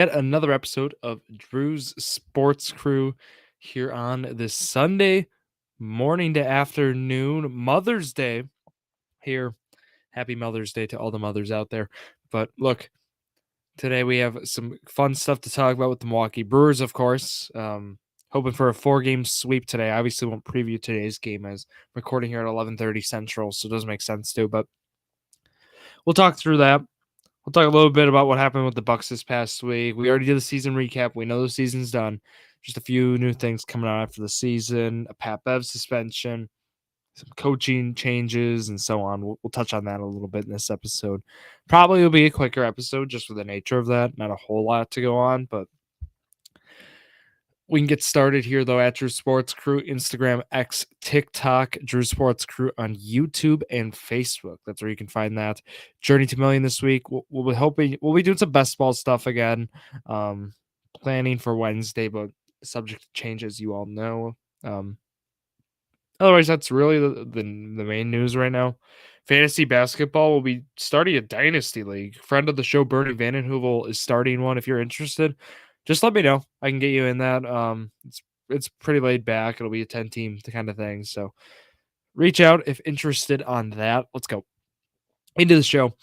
Yet another episode of Drew's Sports Crew here on this Sunday morning to afternoon, Mother's Day here. Happy Mother's Day to all the mothers out there. But look, today we have some fun stuff to talk about with the Milwaukee Brewers, of course. Hoping for a 4-game sweep today. I obviously won't preview today's game as I'm recording here at 11:30 Central, so it doesn't make sense to. But we'll talk through that. We'll talk a little bit about what happened with the Bucks this past week. We already did the season recap. We know the season's done. Just a few new things coming out after the season, a Pat Bev suspension, some coaching changes, and so on. We'll touch on that a little bit in this episode. Probably will be a quicker episode just for the nature of that. Not a whole lot to go on, but we can get started here, though, at Drew Sports Crew, Instagram, X, TikTok, Drew Sports Crew on YouTube and Facebook. That's where you can find that. Journey to Million this week. We'll be doing some best ball stuff again. Planning for Wednesday, but subject to change, as you all know. Otherwise, that's really the main news right now. Fantasy basketball will be starting a dynasty league. Friend of the show, Bernie Vandenhoevel, is starting one. If you're interested, just let me know. I can get you in that. It's pretty laid back. It'll be a 10-team kind of thing. So reach out if interested on that. Let's go into the show.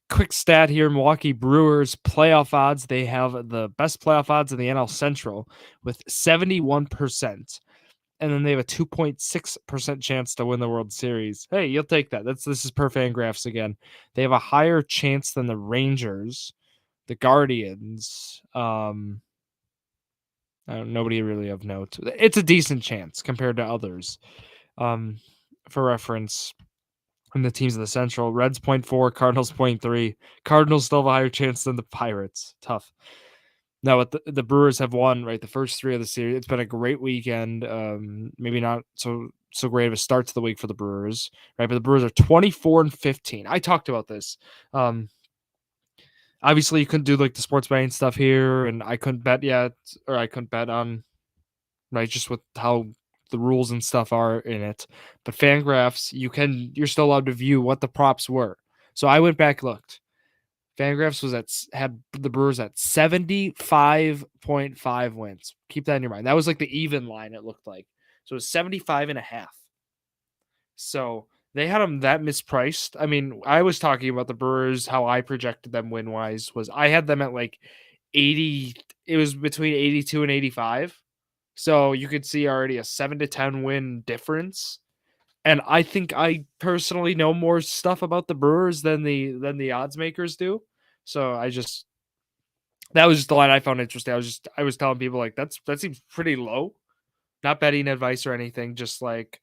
Quick stat here: Milwaukee Brewers playoff odds. They have the best playoff odds in the NL Central with 71%. And then they have a 2.6% chance to win the World Series. Hey, you'll take that. This is per Fangraphs again. They have a higher chance than the Rangers, the Guardians. Nobody really of note. It's a decent chance compared to others. For reference, in the teams of the Central, Reds 0.4, Cardinals 0.3. Cardinals still have a higher chance than the Pirates. Tough. Now, what the Brewers have won, right, the first 3 of the series. It's been a great weekend. Maybe not so great of a start to the week for the Brewers, right? But the Brewers are 24-15. I talked about this. Obviously, you couldn't do like the sports betting stuff here, and I couldn't bet yet, or I couldn't bet on, right, just with how the rules and stuff are in it. But Fangraphs, you're still allowed to view what the props were. So I went back, looked. Fangraphs had the Brewers at 75.5 wins. Keep that in your mind. That was like the even line, it looked like. So it was 75.5. So they had them that mispriced. I mean, I was talking about the Brewers, how I projected them win-wise was I had them at like 80. It was between 82 and 85. So you could see already a 7-10 win difference. And I think I personally know more stuff about the Brewers than the odds makers do. So that was just the line I found interesting. I was telling people like that seems pretty low. Not betting advice or anything, just like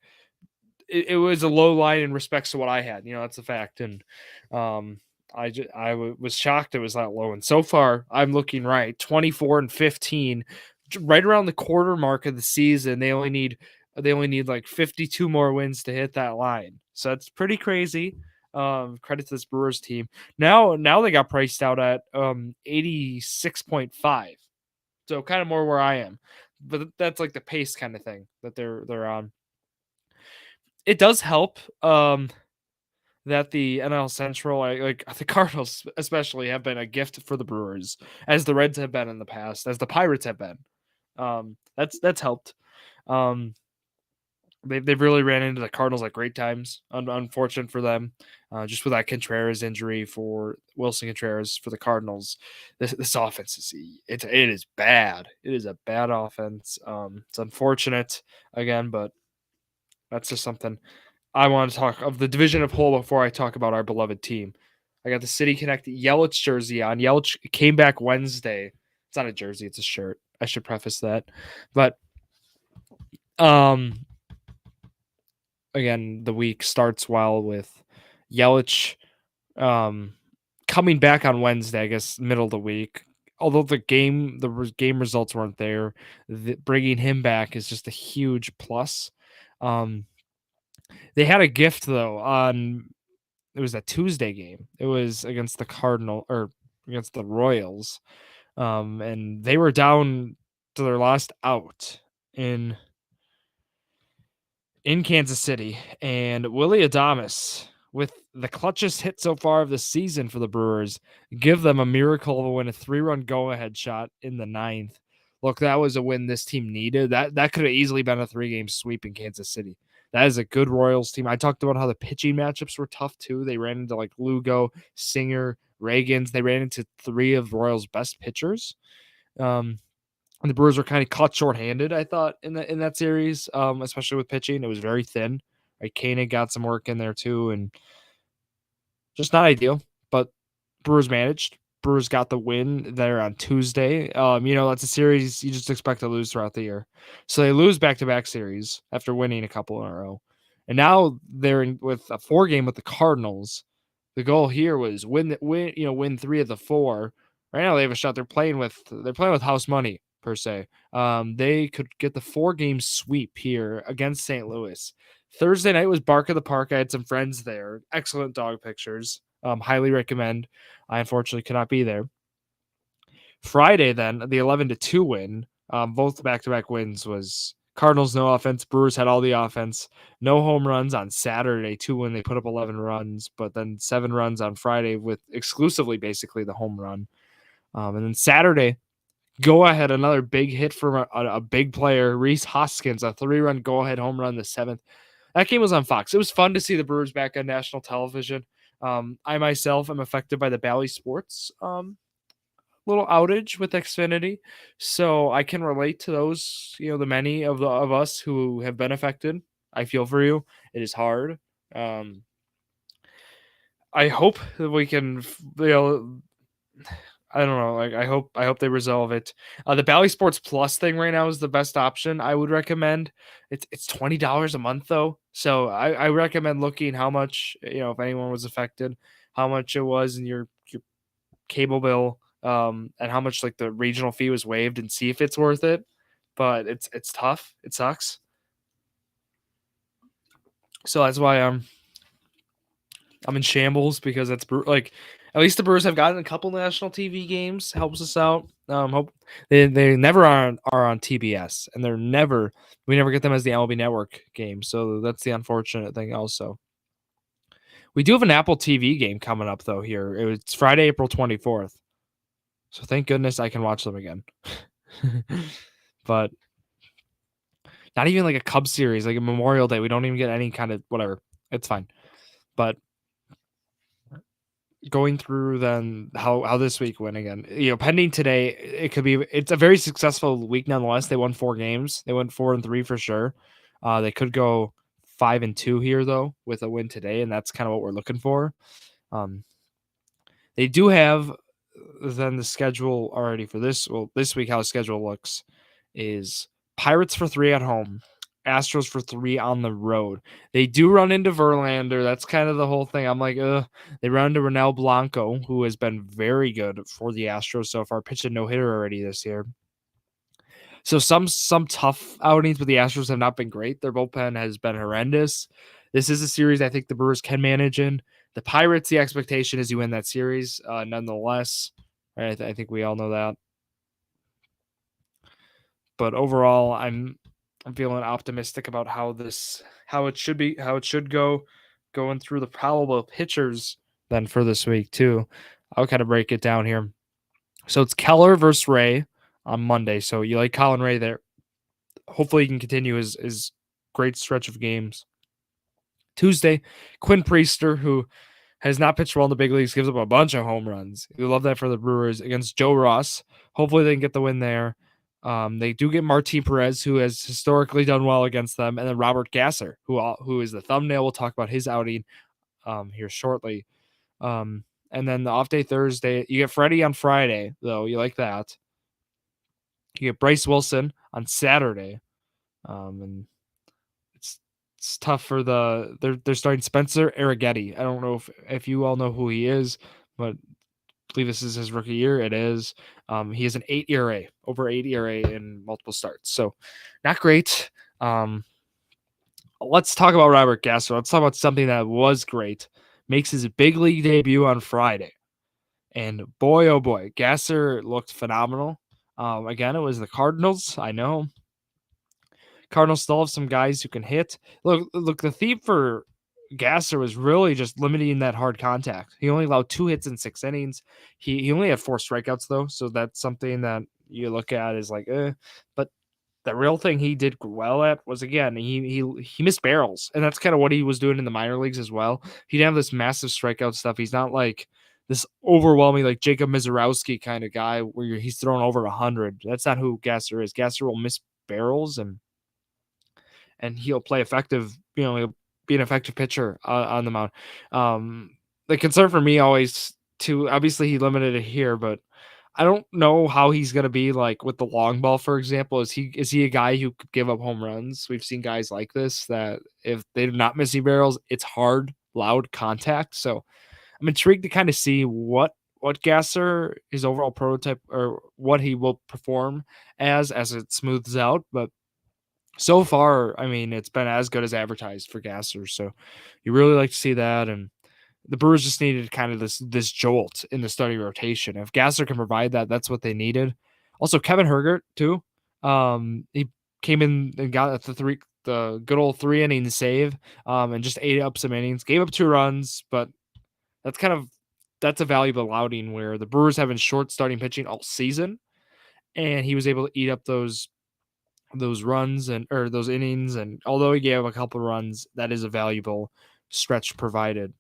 it was a low line in respects to what I had. That's a fact. And was shocked it was that low. And so far, I'm looking right. 24-15, right around the quarter mark of the season. They only need like 52 more wins to hit that line. So that's pretty crazy. Credit to this Brewers team. Now they got priced out at 86.5. So kind of more where I am. But that's like the pace kind of thing that they're on. It does help that the NL Central, like the Cardinals especially, have been a gift for the Brewers, as the Reds have been in the past, as the Pirates have been. That's helped. They've really ran into the Cardinals at great times. Unfortunate for them, just with that Contreras injury for Wilson Contreras for the Cardinals. This offense it is bad. It is a bad offense. It's unfortunate again, but that's just something I want to talk of the division of whole before I talk about our beloved team. I got the City Connect Yelich jersey on. Yelich came back Wednesday. It's not a jersey, it's a shirt. I should preface that. But again, the week starts well with Yelich coming back on Wednesday, I guess middle of the week. Although the game results weren't there, bringing him back is just a huge plus. They had a gift though it was a Tuesday game. It was against the Cardinal or against the Royals. And they were down to their last out in Kansas City, and Willie Adames with the clutchest hit so far of the season for the Brewers, give them a miracle of a win, a 3-run go-ahead shot in the ninth. Look, that was a win this team needed. That could have easily been a 3-game sweep in Kansas City. That is a good Royals team. I talked about how the pitching matchups were tough too. They ran into like Lugo, Singer, Reagans. They ran into 3 of the Royals' best pitchers. And the Brewers were kind of caught shorthanded, I thought, in that series, especially with pitching. It was very thin. Right, Koenig got some work in there too, and just not ideal. But Brewers managed. Brewers got the win there on Tuesday. That's a series you just expect to lose throughout the year. So they lose back-to-back series after winning a couple in a row. And now they're with a 4-game with the Cardinals. The goal here was win 3 of the 4. Right now they have a shot. They're playing with house money per se. They could get the 4-game sweep here against St. Louis. Thursday night was Bark of the Park. I had some friends there. Excellent dog pictures. Highly recommend. I unfortunately could not be there. Friday, then, the 11-2 win. Both back-to-back wins was Cardinals, no offense. Brewers had all the offense. No home runs on Saturday, 2 when they put up 11 runs, but then 7 runs on Friday with exclusively basically the home run. And then Saturday, go ahead, another big hit from a big player, Rhys Hoskins, a 3-run go-ahead home run the 7th. That game was on Fox. It was fun to see the Brewers back on national television. I myself am affected by the Bally Sports little outage with Xfinity, so I can relate to those. The many of us who have been affected. I feel for you. It is hard. I hope that we can. I don't know. Like I hope they resolve it. The Bally Sports Plus thing right now is the best option I would recommend. It's $20 a month though, so I recommend looking how much if anyone was affected, how much it was in your cable bill, and how much like the regional fee was waived, and see if it's worth it. But it's tough. It sucks. So that's why I'm in shambles because that's like at least the Brewers have gotten a couple national TV games. Helps us out. Hope they never are on TBS, and we never get them as the MLB Network game. So that's the unfortunate thing. Also, we do have an Apple TV game coming up though. Here it's Friday, April 24th. So thank goodness I can watch them again. But not even like a Cubs series, like a Memorial Day. We don't even get any kind of whatever. It's fine. But going through then how this week went again. Pending today, it's a very successful week nonetheless. They won 4 games. They went 4-3 for sure. They could go 5-2 here though with a win today, and that's kind of what we're looking for. They do have then the schedule already for this. Well, this week how the schedule looks is Pirates for 3 at home, Astros for 3 on the road. They do run into Verlander. That's kind of the whole thing. I'm like, they run into Ronel Blanco, who has been very good for the Astros so far. Pitched a no-hitter already this year. So some tough outings, but the Astros have not been great. Their bullpen has been horrendous. This is a series I think the Brewers can manage in. The Pirates, the expectation is you win that series, nonetheless. Right? I think we all know that. But overall, I'm feeling optimistic about how it should go, going through the probable pitchers then for this week too. I'll kind of break it down here. So it's Keller versus Ray on Monday. So you like Colin Ray there. Hopefully he can continue his great stretch of games. Tuesday, Quinn Priester, who has not pitched well in the big leagues, gives up a bunch of home runs. You love that for the Brewers against Joe Ross. Hopefully they can get the win there. They do get Martin Perez, who has historically done well against them, and then Robert Gasser, who is the thumbnail. We'll talk about his outing here shortly. And then the off day Thursday, you get Freddie on Friday, though. You like that. You get Bryce Wilson on Saturday. And it's tough for they're starting Spencer Arrighetti. I don't know if you all know who he is, but I believe this is his rookie year. It is. He has an 8 ERA, over 8 ERA in multiple starts. So not great. Let's talk about Robert Gasser. Let's talk about something that was great. Makes his big league debut on Friday. And boy, oh boy, Gasser looked phenomenal. Again, it was the Cardinals. I know. Cardinals still have some guys who can hit. Look, the theme for Gasser was really just limiting that hard contact. He only allowed 2 hits in 6 innings. He only had 4 strikeouts though, so that's something that you look at is like, but the real thing he did well at was, again, he missed barrels, and that's kind of what he was doing in the minor leagues as well. He didn't have this massive strikeout stuff. He's not like this overwhelming like Jacob Mizorowski kind of guy where he's throwing over 100. That's not who Gasser is. Gasser will miss barrels and he'll play effective. He'll be an effective pitcher on the mound. The concern for me always too, obviously he limited it here, but I don't know how he's gonna be like with the long ball, for example. Is he a guy who could give up home runs? We've seen guys like this that if they're not missing barrels, it's hard, loud contact. So I'm intrigued to kind of see what Gasser, his overall prototype, or what he will perform as it smooths out. But so far, I mean, it's been as good as advertised for Gasser. So you really like to see that. And the Brewers just needed kind of this jolt in the starting rotation. If Gasser can provide that, that's what they needed. Also, Kevin Hergert too. He came in and got the good old 3 inning save, and just ate up some innings. Gave up 2 runs, but that's a valuable outing where the Brewers have been short starting pitching all season, and he was able to eat up those runs or those innings. And although he gave a couple runs, that is a valuable stretch provided.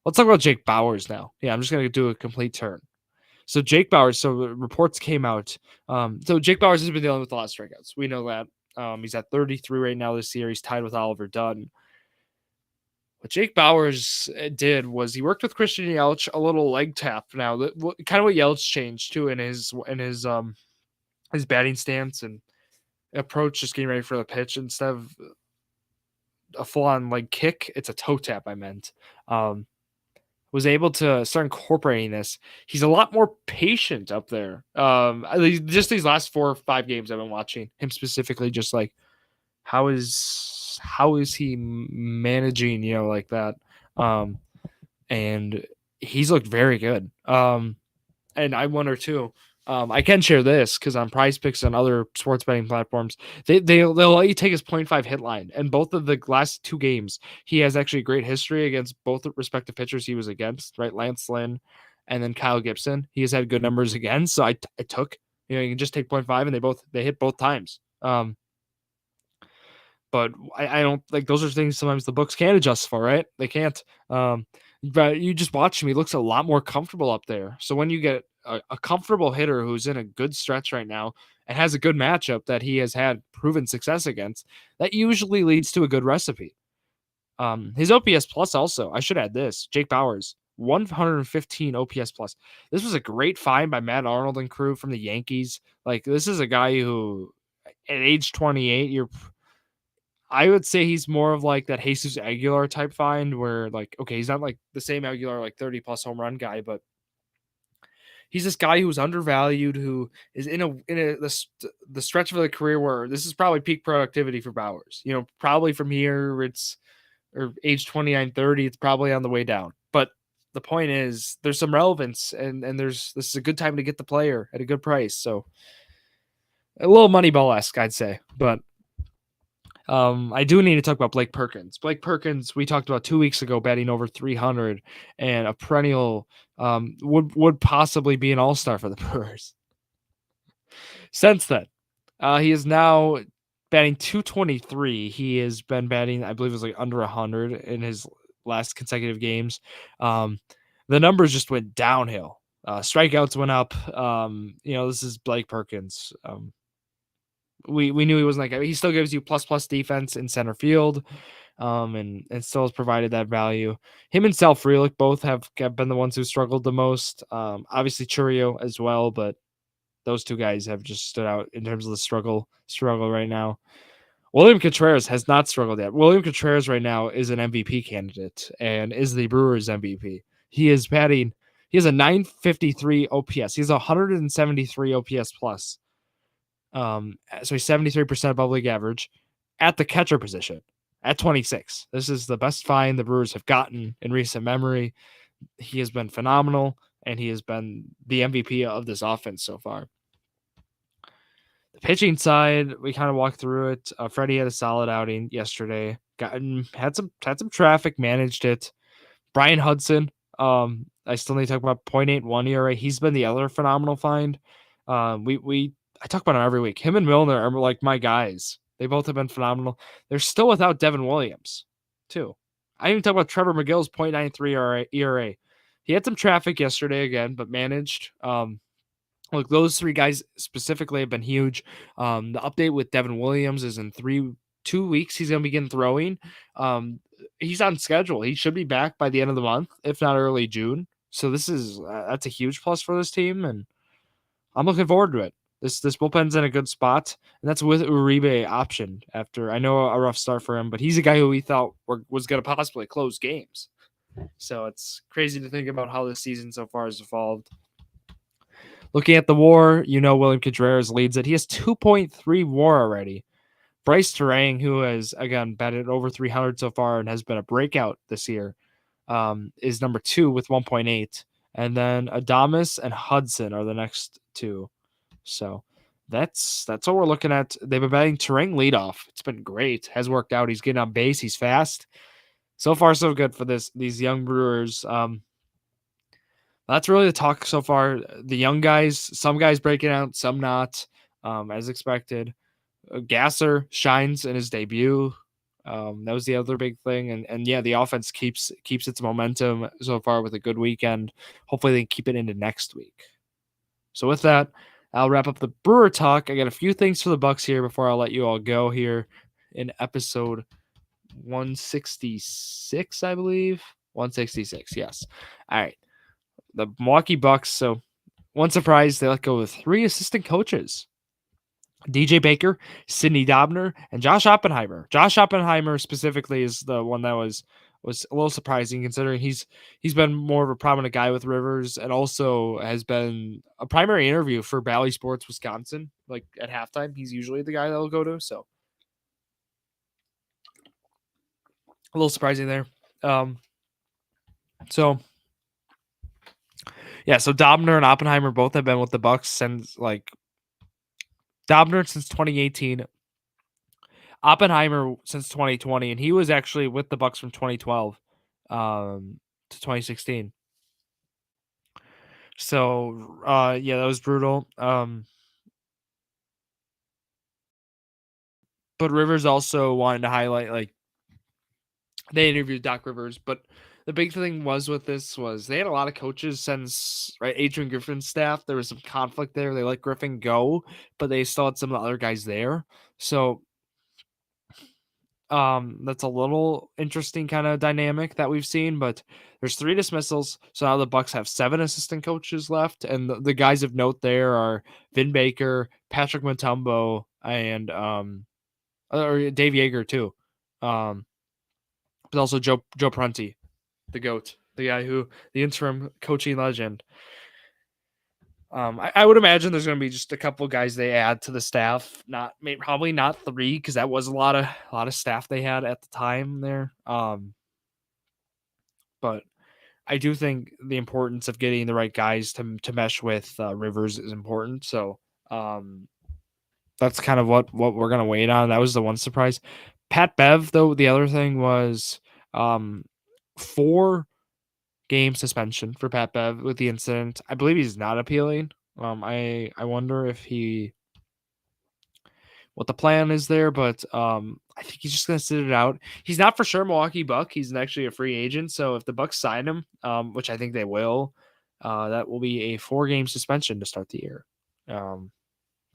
Let's talk about Jake Bauers now. Yeah, I'm just going to do a complete turn. So Jake Bauers, so reports came out. So Jake Bauers has been dealing with a lot of strikeouts. We know that. He's at 33 right now this year. He's tied with Oliver Dunn. What Jake Bauers did was he worked with Christian Yelich, a little leg tap. Now, kind of what Yelich changed too in his batting stance and approach, just getting ready for the pitch instead of a full-on leg kick. It's a toe tap. I meant. Was able to start incorporating this. He's a lot more patient up there. Just these last 4 or 5 games I've been watching him specifically, just like how is he managing, like that. And he's looked very good. And I wonder too. I can share this because on Prize Picks and other sports betting platforms, they'll let you take his 0.5 hit line. And both of the last 2 games, he has actually great history against both the respective pitchers he was against, right? Lance Lynn and then Kyle Gibson. He has had good numbers again. So I took, you can just take 0.5 and they hit both times. But I don't like, those are things sometimes the books can't adjust for, right? They can't. But you just watch him. He looks a lot more comfortable up there. So when you get a comfortable hitter who's in a good stretch right now and has a good matchup that he has had proven success against, that usually leads to a good recipe. His OPS plus also, I should add this, Jake Bauers, 115 OPS plus. This was a great find by Matt Arnold and crew from the Yankees. Like, this is a guy who at age 28, I would say he's more of like that Jesus Aguilar type find where, like, okay, he's not like the same Aguilar, like 30 plus home run guy, but he's this guy who's undervalued, who is in the stretch of the career where this is probably peak productivity for Bauers. Probably from here, or age 29, 30, it's probably on the way down. But the point is there's some relevance and this is a good time to get the player at a good price. So a little Moneyball-esque, I'd say, but I do need to talk about Blake Perkins. Blake Perkins, we talked about 2 weeks ago, batting over 300 and a perennial, would possibly be an all-star for the Brewers. Since then, he is now batting 223. He has been batting, I believe it was like under 100 in his last consecutive games. The numbers just went downhill. Strikeouts went up. This is Blake Perkins. We knew he wasn't like, he still gives you plus defense in center field, and still has provided that value. Him and Sal Frelick both have been the ones who struggled the most. Obviously Churio as well, but those 2 guys have just stood out in terms of the struggle right now. William Contreras has not struggled yet. William Contreras right now is an MVP candidate and is the Brewers MVP. He has a 953 OPS. He has 173 OPS plus. So he's 73% above league average at the catcher position at 26. This is the best find the Brewers have gotten in recent memory. He has been phenomenal, and he has been the MVP of this offense so far. Pitching side, we kind of walked through it. Freddie had a solid outing yesterday. Had some traffic, managed it. Brian Hudson, I still need to talk about 0.81 ERA. He's been the other phenomenal find. I talk about him every week. Him and Milner are like my guys. They both have been phenomenal. They're still without Devin Williams, too. I didn't even talk about Trevor McGill's 0.93 ERA. He had some traffic yesterday again, but managed. Look, those three guys specifically have been huge. The update with Devin Williams is in 2 weeks. He's going to begin throwing. He's on schedule. He should be back by the end of the month, if not early June. So that's a huge plus for this team, and I'm looking forward to it. This bullpen's in a good spot, and that's with Uribe option. After I know a rough start for him, but he's a guy who we thought was going to possibly close games. So it's crazy to think about how this season so far has evolved. Looking at the WAR, William Contreras leads it. He has 2.3 WAR already. Bryce Terang, who has, again, batted over 300 so far and has been a breakout this year, is number 2 with 1.8. And then Adames and Hudson are the next two. So that's what we're looking at. They've been batting Terang leadoff. It's been great. Has worked out. He's getting on base. He's fast. So far, so good for these young Brewers. That's really the talk so far. The young guys, some guys breaking out, some not, as expected. Gasser shines in his debut. That was the other big thing. And yeah, the offense keeps its momentum so far with a good weekend. Hopefully they can keep it into next week. So with that, I'll wrap up the Brewer talk. I got a few things for the Bucks here before I'll let you all go here in episode 166, I believe. 166, yes. All right. The Milwaukee Bucks, so one surprise, they let go of 3 assistant coaches. DJ Baker, Sidney Dobner, and Josh Oppenheimer. Josh Oppenheimer specifically is the one that was a little surprising considering he's been more of a prominent guy with Rivers and also has been a primary interview for Bally Sports Wisconsin. Like at halftime, he's usually the guy that'll go to. So a little surprising there. So Dobner and Oppenheimer both have been with the Bucks since Dobner since 2018, Oppenheimer since 2020, and he was actually with the Bucks from 2012 to 2016. So that was brutal. But Rivers also wanted to highlight they interviewed Doc Rivers, but the big thing was they had a lot of coaches since Adrian Griffin's staff. There was some conflict there. They let Griffin go, but they still had some of the other guys there. So that's a little interesting kind of dynamic that we've seen, but there's 3 dismissals. So now the Bucks have 7 assistant coaches left. And the guys of note there are Vin Baker, Patrick Mutombo, and or Dave Yeager too. But also Joe Prunty, the GOAT, the guy the interim coaching legend. I would imagine there's going to be just a couple of guys they add to the staff. Probably not 3 because that was a lot of staff they had at the time there. But I do think the importance of getting the right guys to mesh with Rivers is important. So that's kind of what we're going to wait on. That was the one surprise. Pat Bev, though, the other thing was 4 game suspension for Pat Bev with the incident. I believe he's not appealing. I wonder what the plan is there, but I think he's just gonna sit it out. He's not for sure Milwaukee Buck. He's actually a free agent, so if the Bucks sign him, which I think they will, that will be a 4-game suspension to start the year.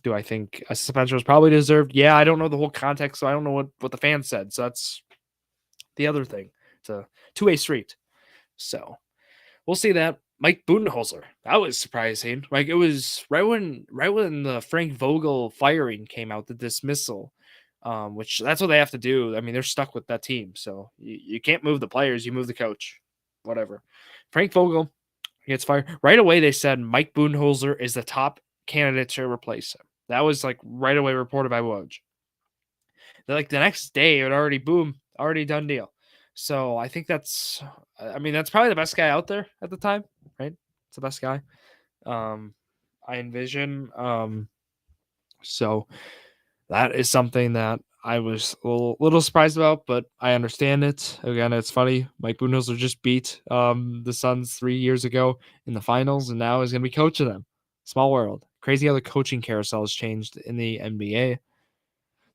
Do I think a suspension was probably deserved? Yeah, I don't know the whole context, so I don't know what the fans said. So that's the other thing. It's a 2-way street. So we'll see that. Mike Budenholzer. That was surprising. It was right when the Frank Vogel firing came out, the dismissal, which that's what they have to do. I mean, they're stuck with that team. So you can't move the players, you move the coach. Whatever. Frank Vogel gets fired. Right away, they said Mike Budenholzer is the top candidate to replace him. That was right away reported by Woj. They're the next day, it already done deal. So I think that's probably the best guy out there at the time, right? It's the best guy. I envision. So that is something that I was a little surprised about, but I understand it. Again, it's funny. Mike Budenholzer just beat the Suns 3 years ago in the finals, and now he's going to be coaching them. Small world. Crazy how the coaching carousel has changed in the NBA.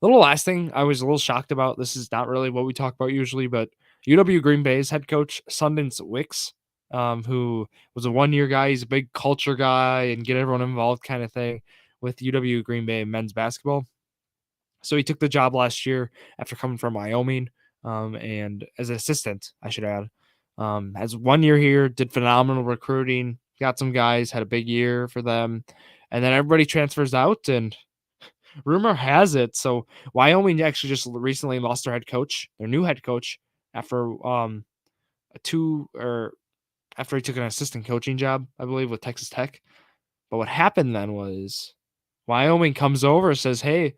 Little last thing I was a little shocked about. This is not really what we talk about usually, but UW Green Bay's head coach Sundance Wicks, who was a 1 year guy. He's a big culture guy and get everyone involved kind of thing with UW Green Bay men's basketball. So he took the job last year after coming from Wyoming, and as an assistant, I should add. Has 1 year here, did phenomenal recruiting, got some guys, had a big year for them, and then everybody transfers out. And rumor has it, so Wyoming actually just recently lost their head coach, their new head coach, after a two or after he took an assistant coaching job, I believe, with Texas Tech. But what happened then was Wyoming comes over and says, "Hey,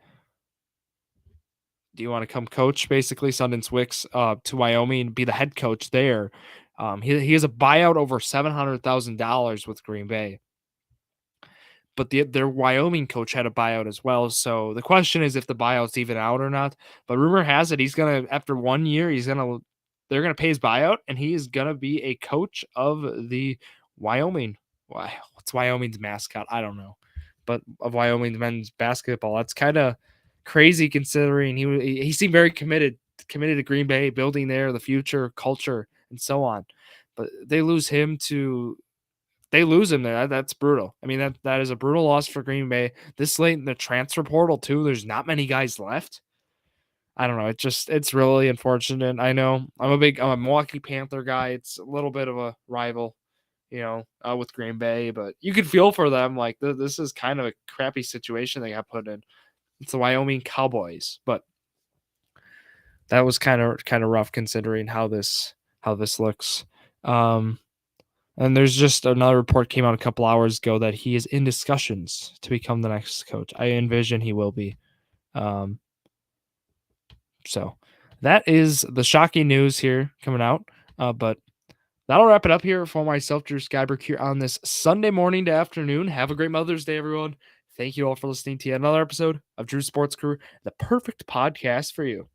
do you want to come coach?" Basically, Sundance Wicks to Wyoming, be the head coach there. He has a buyout over $700,000 with Green Bay, but their Wyoming coach had a buyout as well. So the question is if the buyout's even out or not. But rumor has it he's gonna, after 1 year, they're gonna pay his buyout, and he is gonna be a coach of the Wyoming. What's Wyoming's mascot? I don't know, but of Wyoming men's basketball. That's kind of crazy considering he seemed very committed to Green Bay, building there the future, culture, and so on. But they lose him there. That's brutal. I mean, that is a brutal loss for Green Bay. This late in the transfer portal too, there's not many guys left. I don't know. It's really unfortunate. I know I'm a Milwaukee Panther guy. It's a little bit of a rival, with Green Bay, but you could feel for them. Like this is kind of a crappy situation they got put in. It's the Wyoming Cowboys, but that was kind of rough considering how this looks. And there's just another report came out a couple hours ago that he is in discussions to become the next coach. I envision he will be. So that is the shocking news here coming out. But that'll wrap it up here for myself, Drew Skyberg, here on this Sunday morning to afternoon. Have a great Mother's Day, everyone. Thank you all for listening to yet another episode of Drew Sports Crew, the perfect podcast for you.